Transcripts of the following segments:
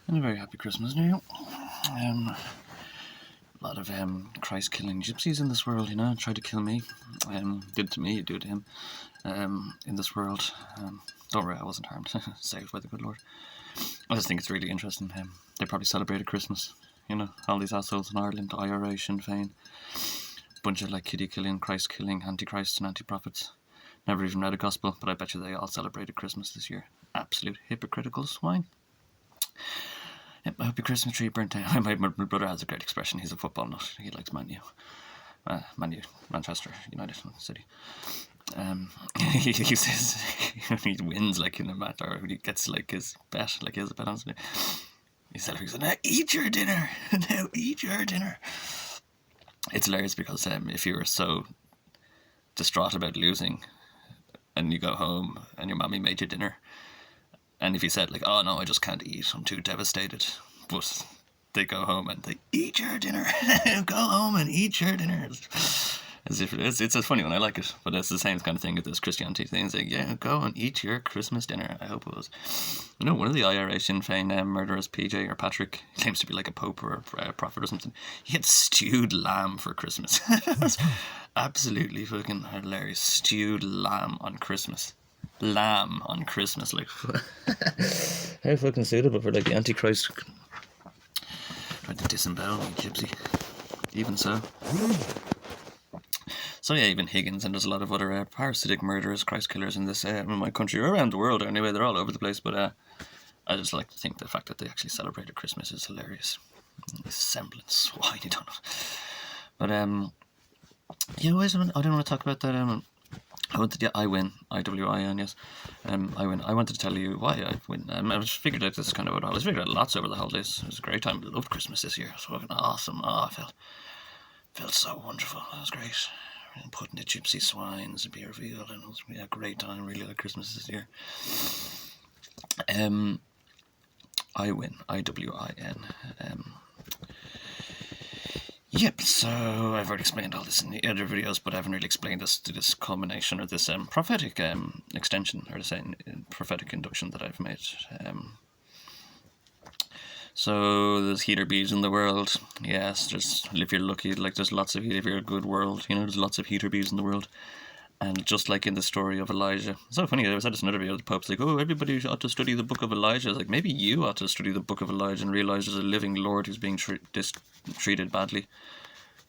And a very happy Christmas, New Year. A lot of Christ-killing gypsies in this world, tried to kill me. Did to me, you do to him. In this world. Don't worry, I wasn't harmed. Saved by the good Lord. I just think it's really interesting. They probably celebrated Christmas. All these assholes in Ireland, IRA, Sinn Féin. Bunch of kitty-killing, Christ-killing, antichrists and anti-prophets. Never even read a gospel, but I bet you they all celebrated Christmas this year. Absolute hypocritical swine. Yep, I hope your Christmas tree burnt down. My brother has a great expression. He's a football nut. He likes Man U. Manchester United City. He says he wins in a match, or he gets his bet, he has a bet on something. He said, "Now eat your dinner. Now eat your dinner." It's hilarious because if you were so distraught about losing, and you go home and your mommy made you dinner, and if you said "Oh no, I just can't eat. I'm too devastated," but they go home and they eat your dinner. Go home and eat your dinner. As if it's a funny one. I like it, but it's the same kind of thing with this Christianity thing. It's yeah, go and eat your Christmas dinner. I hope it was. One of the IRA Sinn Féin murderers, PJ or Patrick, claims to be like a pope or a prophet or something. He had stewed lamb for Christmas. That's absolutely fucking hilarious. Stewed lamb on Christmas. Lamb on Christmas, how fucking suitable for the Antichrist. Tried to disembowel me, gypsy. Even so. So yeah, even Higgins, and there's a lot of other parasitic murderers, Christ killers in this in my country, or around the world anyway. They're all over the place, but I just like to think the fact that they actually celebrated Christmas is hilarious. Semblance, why you don't know. But I don't want to talk about that. I win. IWIN, yes. I win. I wanted to tell you why I win. I just figured out this kind of what I figured out lots over the holidays. It was a great time. I loved Christmas this year. It was fucking awesome. I felt so wonderful. It was great. Putting the gypsy swines to be revealed, and it was a great time. Really like Christmas this year. I win. IWIN. Yep, so I've already explained all this in the other videos, but I haven't really explained this culmination, or this prophetic extension, or this prophetic induction that I've made. So there's heater bees in the world. Yes, if you're lucky, there's lots of if you're a good world, there's lots of heater bees in the world. And just like in the story of Elijah, it's so funny. I said this in another video. The Pope's like, "Oh, everybody ought to study the book of Elijah." It's like, maybe you ought to study the book of Elijah and realize there's a living Lord who's being treated badly,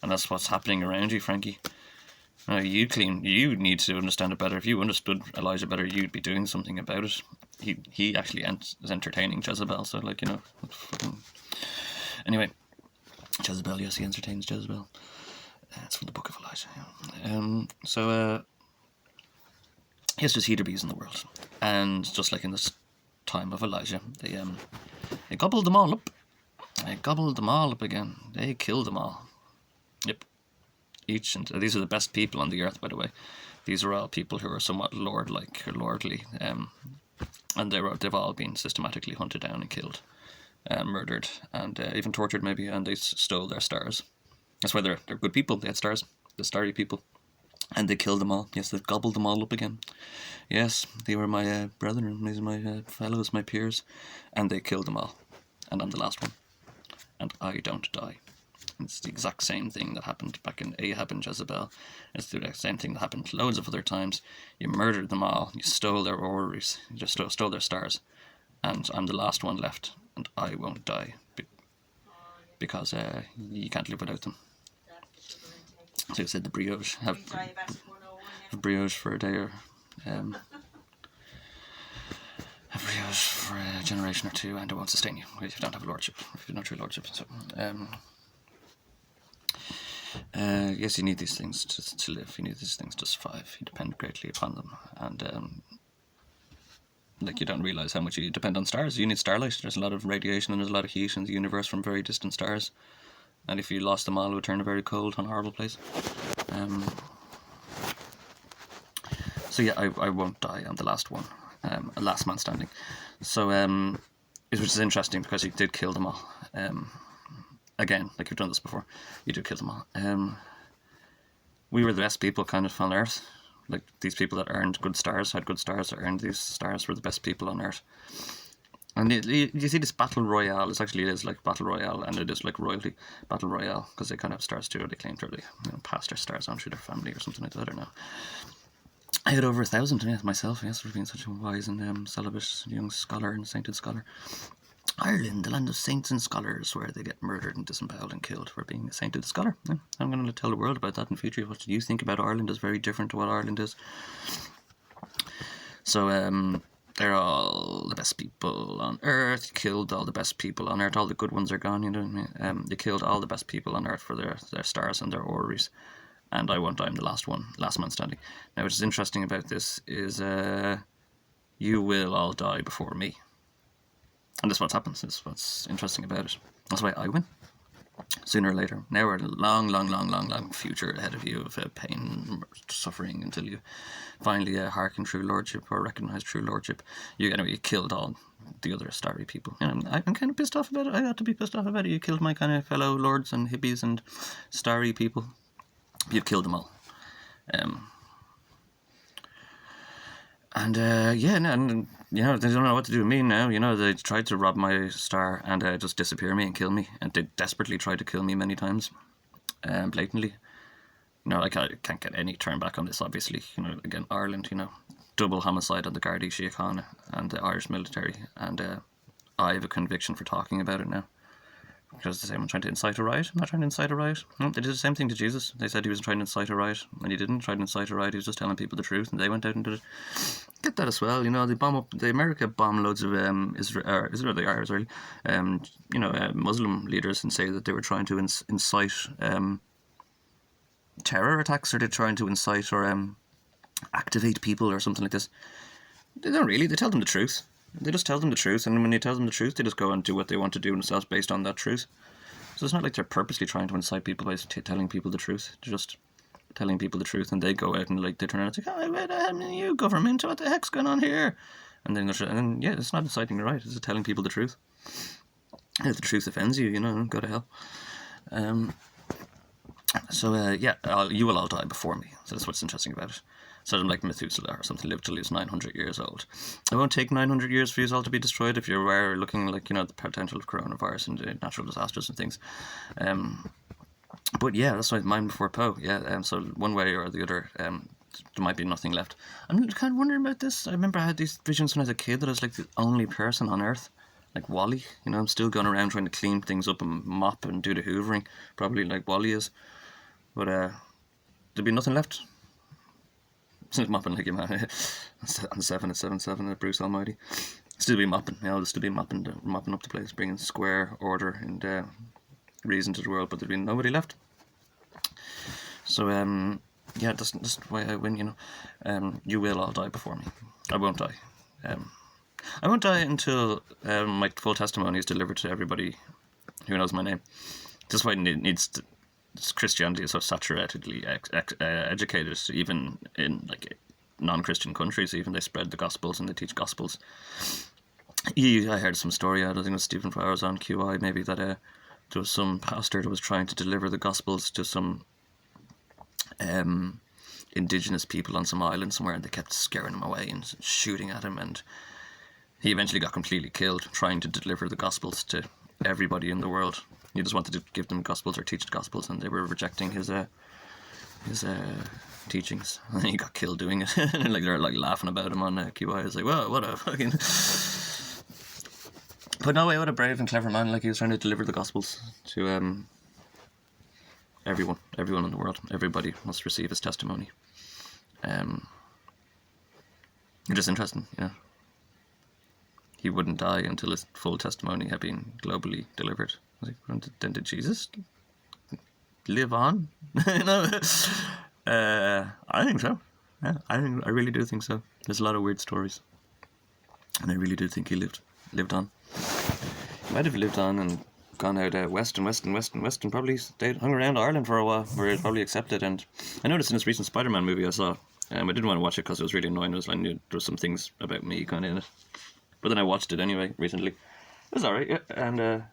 and that's what's happening around you, Frankie. You need to understand it better. If you understood Elijah better, you'd be doing something about it. He actually is entertaining Jezebel, so anyway, Jezebel, yes, he entertains Jezebel. It's from the book of Elijah. Yeah. Yes, there's heater bees in the world, and just like in this time of Elijah, they gobbled them all up. They gobbled them all up again. They killed them all. Yep. These are the best people on the earth, by the way. These are all people who are somewhat lord-like or lordly, and they've all been systematically hunted down and killed, murdered, and even tortured maybe, and they stole their stars. That's why they're good people. They had stars, the starry people, and they killed them all. Yes, they gobbled them all up again. Yes, they were my brethren, these are my fellows, my peers, and they killed them all. And I'm the last one, and I don't die. It's the exact same thing that happened back in Ahab and Jezebel. It's the exact same thing that happened loads of other times. You murdered them all. You stole their orreries. You just stole their stars. And I'm the last one left. And I won't die. Because you can't live without them. So I said the brioche. Have brioche for a day, or have brioche for a generation or two, and it won't sustain you if you don't have a lordship. If you don't have true lordship. So, yes, you need these things to live. You need these things to survive. You depend greatly upon them, and you don't realize how much you depend on stars. You need starlight. There's a lot of radiation and there's a lot of heat in the universe from very distant stars, and if you lost them all, it would turn a very cold and horrible place. So yeah, I won't die. I'm the last one, last man standing. So which is interesting because he did kill them all. Again, like you've done this before, you do kill them all. We were the best people kind of on Earth. These people that earned good stars, had good stars, that earned these stars, were the best people on Earth. And you see this battle royale. It is like battle royale, and it is like royalty battle royale because they kind of have stars too. Or they claim to really, pass their stars on through their family or something like that. I don't know. I had over 1,000 myself. Yes, for being such a wise and celibate young scholar and sainted scholar. Ireland, the land of saints and scholars, where they get murdered and disemboweled and killed for being a sainted scholar. Yeah, I'm going to tell the world about that in future. What you think about Ireland is very different to what Ireland is. So, they're all the best people on earth. You killed all the best people on earth. All the good ones are gone, you know what I mean? You killed all the best people on earth for their stars and their orreries. And I won't. I'm the last man standing. Now, what is interesting about this is you will all die before me. And that's what happens. That's what's interesting about it. That's why I win. Sooner or later. Now we're a long future ahead of you of pain, suffering, until you finally hearken true lordship or recognise true lordship. You killed all the other starry people. I'm kind of pissed off about it. I got to be pissed off about it. You killed my kind of fellow lords and hippies and starry people. You've killed them all. And they don't know what to do with me now. They tried to rob my star and just disappear me and kill me. And they desperately tried to kill me many times, blatantly. I can't get any turn back on this, obviously. Again, Ireland, double homicide on the Gardaí Síochána and the Irish military. And I have a conviction for talking about it now. Because they say I'm trying to incite a riot. I'm not trying to incite a riot. No, they did the same thing to Jesus. They said he was trying to incite a riot, and he didn't try to incite a riot. He was just telling people the truth, and they went out and did it. Get that as well. America bomb loads of Israel, the Irish really, Muslim leaders, and say that they were trying to incite terror attacks, or they're trying to incite or activate people or something like this. They don't really. They tell them the truth. They just tell them the truth, and when you tell them the truth, they just go and do what they want to do themselves based on that truth. So it's not like they're purposely trying to incite people by telling people the truth. They're just telling people the truth, and they go out and they turn around and say, "Oh, wait, you government, what the heck's going on here?" And then it's not inciting the riot. It's just telling people the truth. And if the truth offends you, go to hell. You will all die before me. So that's what's interesting about it. So I'm like Methuselah or something, lived till he was 900 years old. It won't take 900 years for you all to be destroyed if you're aware, looking like, the potential of coronavirus and natural disasters and things. But yeah, that's why mine before Poe. Yeah, so one way or the other, there might be nothing left. I'm kind of wondering about this. I remember I had these visions when I was a kid that I was like the only person on Earth, like Wally. I'm still going around trying to clean things up and mop and do the hoovering, probably like Wally is. But there'd be nothing left. Mopping like him on 7 at 7 at Bruce Almighty. Still be mopping, still be mopping up the place, bringing square order and reason to the world, but there'd be nobody left. So that's why I win. You will all die before me. I won't die. I won't die until my full testimony is delivered to everybody who knows my name. That's why it needs to. Christianity is so saturatedly educated, even in non-Christian countries. Even they spread the Gospels and they teach Gospels. I heard some story. I don't think it was Stephen Flowers on QI. Maybe that there was some pastor that was trying to deliver the Gospels to some indigenous people on some island somewhere, and they kept scaring him away and shooting at him, and he eventually got completely killed trying to deliver the Gospels to everybody in the world. He just wanted to give them Gospels or teach the Gospels, and they were rejecting his teachings. And he got killed doing it. And they're laughing about him on QI. I was like, whoa, what a fucking... But no way, what a brave and clever man. He was trying to deliver the Gospels to everyone in the world. Everybody must receive his testimony. Just interesting, He wouldn't die until his full testimony had been globally delivered. Then did Jesus live on? I think so. Yeah, I really do think so. There's a lot of weird stories, and I really do think he lived on. He might have lived on and gone out west and probably hung around Ireland for a while, where he was probably accepted. And I noticed in this recent Spider-Man movie I saw, I didn't want to watch it because it was really annoying. I knew there were some things about me kind of in it, but then I watched it anyway recently. It was alright, yeah, and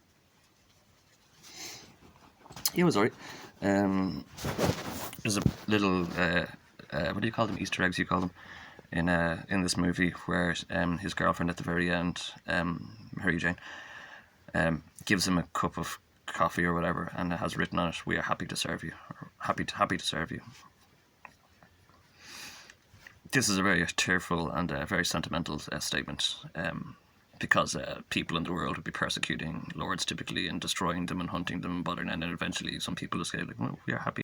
it was alright. There's a little what do you call them? Easter eggs, you call them, in this movie, where his girlfriend at the very end Mary Jane, gives him a cup of coffee or whatever, and it has written on it, "We are happy to serve you," or happy to serve you. This is a very tearful and very sentimental statement, because people in the world would be persecuting lords typically and destroying them and hunting them and bothering them, and eventually some people escape, like, well, we are happy